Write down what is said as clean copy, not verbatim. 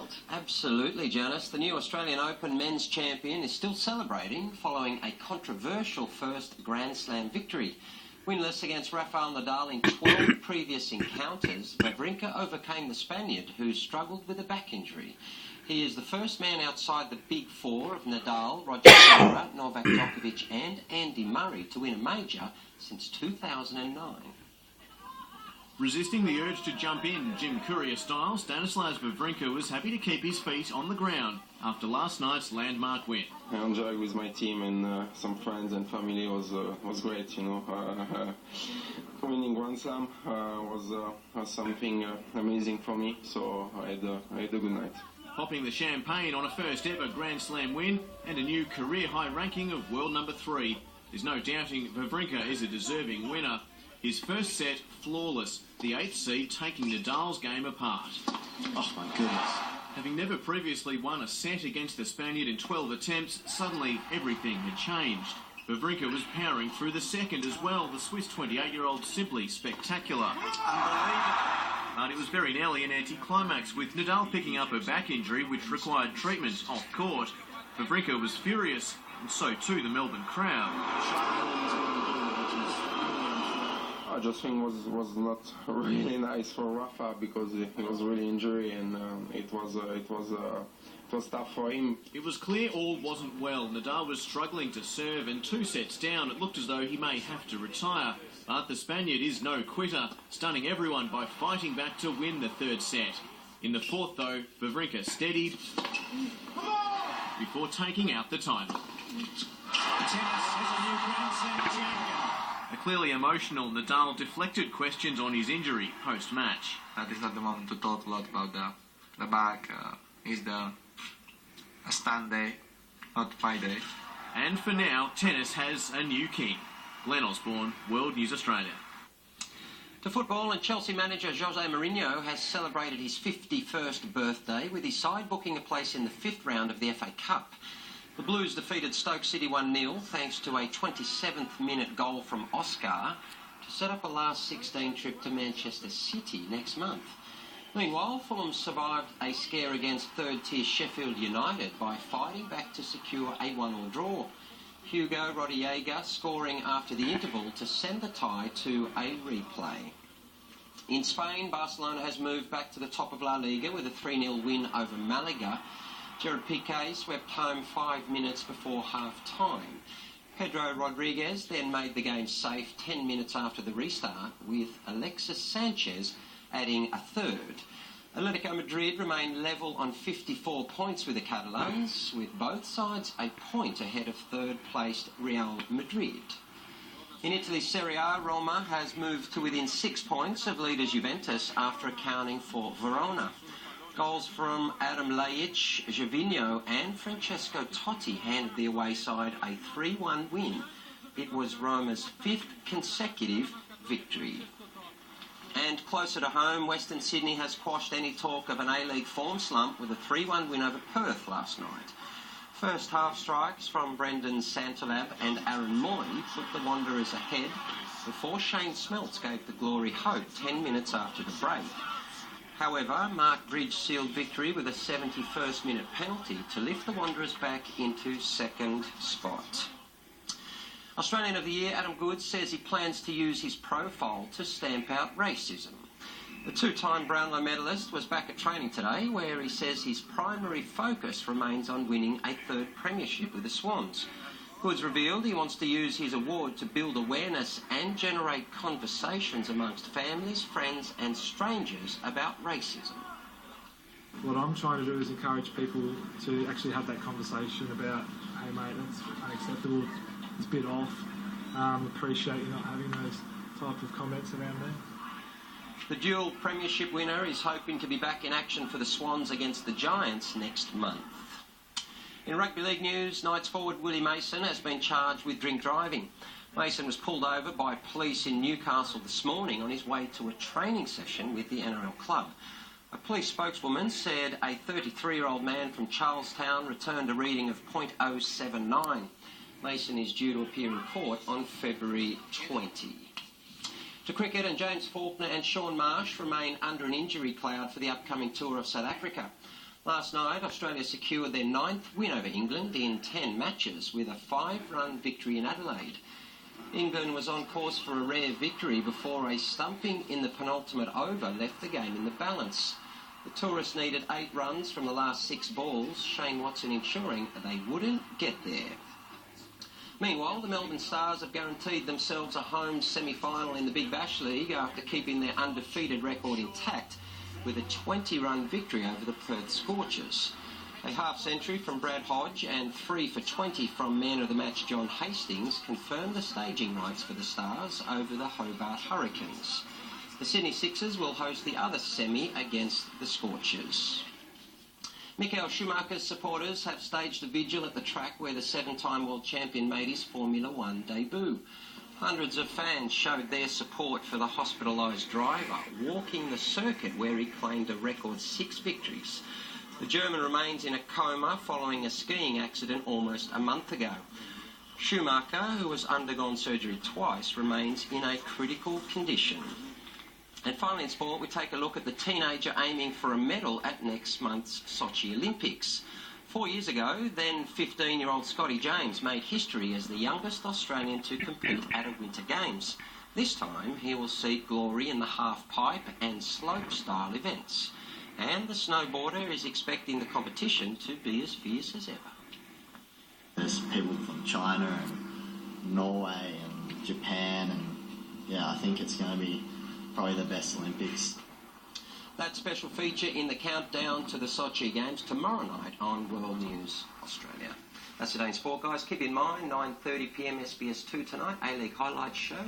result. Absolutely, Janice. The new Australian Open men's champion is still celebrating following a controversial first Grand Slam victory. Winless against Rafael Nadal in 12 previous encounters, Wawrinka overcame the Spaniard, who struggled with a back injury. He is the first man outside the big four of Nadal, Roger Federer, Novak Djokovic and Andy Murray to win a major since 2009. Resisting the urge to jump in Jim Courier style, Stanislas Wawrinka was happy to keep his feet on the ground after last night's landmark win. I enjoyed with my team and some friends and family was great, you know. Winning Grand Slam was something amazing for me, so I had a good night. Popping the champagne on a first ever Grand Slam win and a new career high ranking of world number 3. There's no doubting Wawrinka is a deserving winner. His first set, flawless, the 8th seed taking Nadal's game apart. Oh my goodness. Having never previously won a set against the Spaniard in 12 attempts, suddenly everything had changed. Wawrinka was powering through the second as well, the Swiss 28-year-old simply spectacular. But it was very nearly an anticlimax, with Nadal picking up a back injury which required treatment off court. Wawrinka was furious, and so too the Melbourne crowd. I just think was not really nice for Rafa because he was really injured and it was tough for him. It was clear all wasn't well. Nadal was struggling to serve, and 2 sets down it looked as though he may have to retire. But the Spaniard is no quitter, stunning everyone by fighting back to win the 3rd set. In the 4th though, Wawrinka steadied before taking out the title. A clearly emotional Nadal deflected questions on his injury post-match. This is not the moment to talk a lot about the back. It's a stand day, not fight day. And for now, tennis has a new king. Glenn Osborne, World News Australia. To football, and Chelsea manager Jose Mourinho has celebrated his 51st birthday with his side booking a place in the 5th round of the FA Cup. The Blues defeated Stoke City 1-0 thanks to a 27th minute goal from Oscar to set up a last 16 trip to Manchester City next month. Meanwhile, Fulham survived a scare against 3rd-tier Sheffield United by fighting back to secure a 1-1 draw. Hugo Rodallega scoring after the interval to send the tie to a replay. In Spain, Barcelona has moved back to the top of La Liga with a 3-0 win over Malaga. Gerard Piqué swept home 5 minutes before half-time. Pedro Rodriguez then made the game safe 10 minutes after the restart, with Alexis Sanchez adding a 3rd. Atletico Madrid remain level on 54 points with the Catalans, with both sides a point ahead of 3rd-placed Real Madrid. In Italy's Serie A, Roma has moved to within 6 points of leaders Juventus after accounting for Verona. Goals from Adam Laic, Gervinho and Francesco Totti handed the away side a 3-1 win. It was Roma's 5th consecutive victory. And closer to home, Western Sydney has quashed any talk of an A-League form slump with a 3-1 win over Perth last night. First half strikes from Brendan Santalab and Aaron Moy put the Wanderers ahead before Shane Smeltz gave the Glory hope 10 minutes after the break. However, Mark Bridge sealed victory with a 71st minute penalty to lift the Wanderers back into 2nd spot. Australian of the Year Adam Goodes says he plans to use his profile to stamp out racism. The 2-time Brownlow medalist was back at training today, where he says his primary focus remains on winning a 3rd premiership with the Swans. Goodes revealed he wants to use his award to build awareness and generate conversations amongst families, friends and strangers about racism. What I'm trying to do is encourage people to actually have that conversation about, hey mate, that's unacceptable, it's a bit off, appreciate you not having those type of comments around me. The dual premiership winner is hoping to be back in action for the Swans against the Giants next month. In rugby league news, Knights forward Willie Mason has been charged with drink driving. Mason was pulled over by police in Newcastle this morning on his way to a training session with the NRL club. A police spokeswoman said a 33-year-old man from Charlestown returned a reading of .079. Mason is due to appear in court on February 20. To cricket, and James Faulkner and Shaun Marsh remain under an injury cloud for the upcoming tour of South Africa. Last night, Australia secured their 9th win over England in 10 matches with a 5-run victory in Adelaide. England was on course for a rare victory before a stumping in the penultimate over left the game in the balance. The tourists needed 8 runs from the last 6 balls, Shane Watson ensuring they wouldn't get there. Meanwhile, the Melbourne Stars have guaranteed themselves a home semi-final in the Big Bash League after keeping their undefeated record intact with a 20-run victory over the Perth Scorchers. A half-century from Brad Hodge and 3 for 20 from man of the match John Hastings confirmed the staging rights for the Stars over the Hobart Hurricanes. The Sydney Sixers will host the other semi against the Scorchers. Michael Schumacher's supporters have staged a vigil at the track where the 7-time world champion made his Formula One debut. Hundreds of fans showed their support for the hospitalised driver, walking the circuit where he claimed a record 6 victories. The German remains in a coma following a skiing accident almost a month ago. Schumacher, who has undergone surgery twice, remains in a critical condition. And finally in sport, we take a look at the teenager aiming for a medal at next month's Sochi Olympics. 4 years ago, then 15-year-old Scotty James made history as the youngest Australian to compete at a Winter Games. This time, he will seek glory in the half-pipe and slope-style events. And the snowboarder is expecting the competition to be as fierce as ever. There's people from China and Norway and Japan, and yeah, I think it's going to be probably the best Olympics. That special feature in the countdown to the Sochi Games tomorrow night on World News Australia. That's today's sport, guys. Keep in mind, 9:30 p.m. SBS2 tonight, A-League Highlights show.